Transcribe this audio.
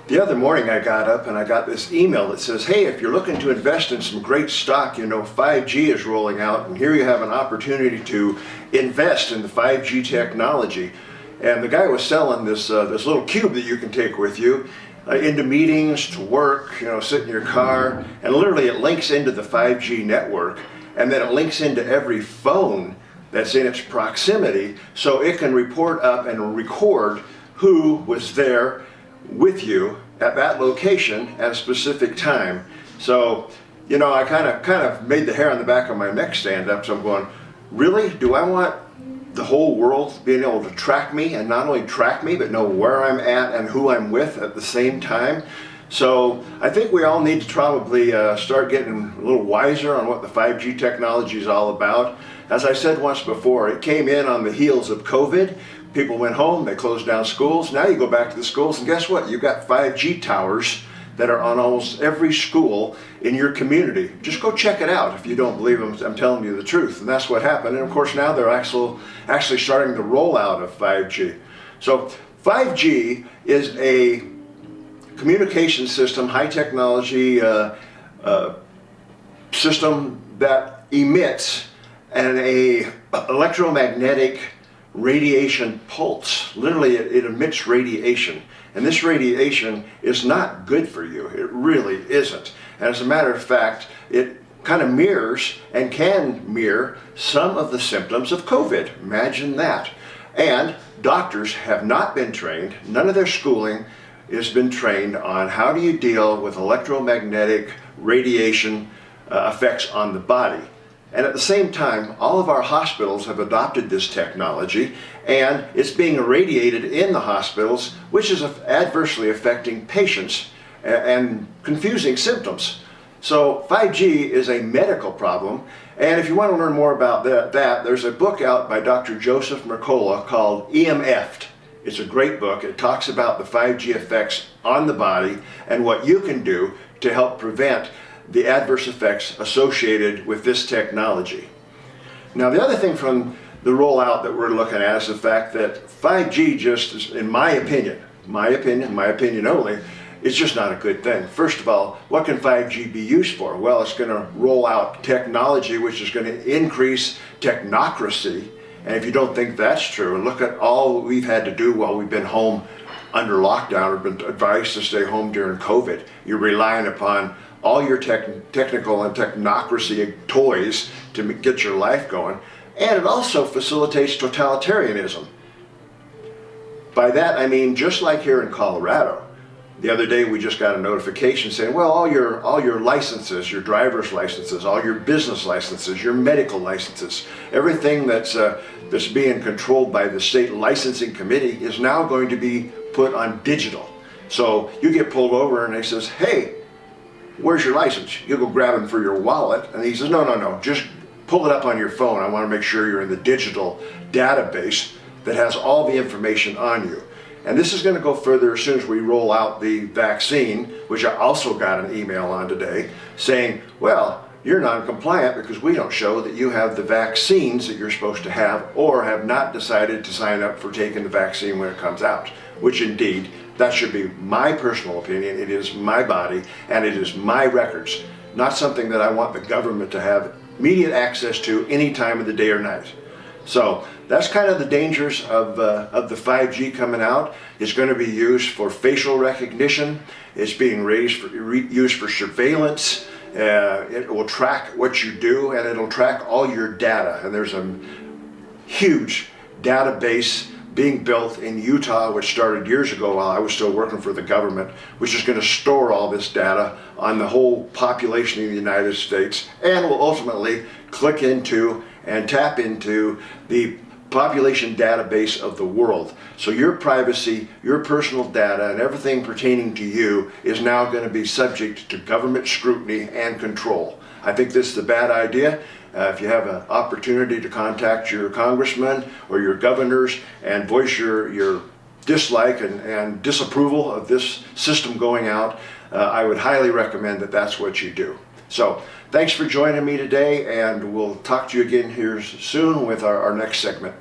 The other morning I got up and I got this email that says, hey, if you're looking to invest in some great stock, 5G is rolling out and here you have an opportunity to invest in the 5G technology. And the guy was selling this little cube that you can take with you into meetings, to work, sit in your car, and literally it links into the 5G network, and then it links into every phone that's in its proximity, so it can report up and record who was there with you at that location at a specific time. So, I kind of made the hair on the back of my neck stand up. So I'm going, really? Do I want the whole world being able to track me, and not only track me, but know where I'm at and who I'm with at the same time? So I think we all need to probably start getting a little wiser on what the 5G technology is all about. As I said once before, it came in on the heels of COVID. People went home, they closed down schools. Now you go back to the schools and guess what? You've got 5G towers that are on almost every school in your community. Just go check it out if you don't believe I'm telling you the truth. And that's what happened. And of course now they're actually starting the rollout of 5G. So 5G is a communication system, high technology system that emits an electromagnetic radiation pulse. Literally it emits radiation, and this radiation is not good for you. It really isn't. And as a matter of fact, it kind of mirrors and can mirror some of the symptoms of COVID. Imagine that. And doctors have not been trained, none of their schooling has been trained on how do you deal with electromagnetic radiation effects on the body. And at the same time, all of our hospitals have adopted this technology, and it's being irradiated in the hospitals, which is adversely affecting patients and confusing symptoms. So 5G is a medical problem, and if you want to learn more about that, there's a book out by Dr. Joseph Mercola called EMF'd. It's a great book. It talks about the 5G effects on the body and what you can do to help prevent the adverse effects associated with this technology. Now, the other thing from the rollout that we're looking at is the fact that 5G just is, in my opinion only, is just not a good thing. First of all, what can 5G be used for? Well, it's going to roll out technology which is going to increase technocracy. And if you don't think that's true, and look at all we've had to do while we've been home under lockdown or been advised to stay home during COVID, you're relying upon all your technical and technocracy toys to get your life going. And it also facilitates totalitarianism. By that I mean, just like here in Colorado, the other day we just got a notification saying, well, all your licenses, your driver's licenses, all your business licenses, your medical licenses, everything that's being controlled by the state licensing committee is now going to be put on digital. So you get pulled over and he says, hey, where's your license? You go grab him for your wallet, and he says, no, just pull it up on your phone. I want to make sure you're in the digital database that has all the information on you. And this is going to go further as soon as we roll out the vaccine, which I also got an email on today saying, well, you're non-compliant because we don't show that you have the vaccines that you're supposed to have or have not decided to sign up for taking the vaccine when it comes out, which indeed, that should be my personal opinion. It is my body and it is my records, not something that I want the government to have immediate access to any time of the day or night. So that's kind of the dangers of the 5G coming out. It's going to be used for facial recognition. It's being used for surveillance. It will track what you do, and it'll track all your data. And there's a huge database being built in Utah, which started years ago while I was still working for the government, which is going to store all this data on the whole population of the United States, and will ultimately click into and tap into the population database of the world. So your privacy, your personal data, and everything pertaining to you is now going to be subject to government scrutiny and control. I think this is a bad idea. If you have an opportunity to contact your congressman or your governors and voice your dislike and disapproval of this system going out, I would highly recommend that that's what you do. So thanks for joining me today, and we'll talk to you again here soon with our next segment.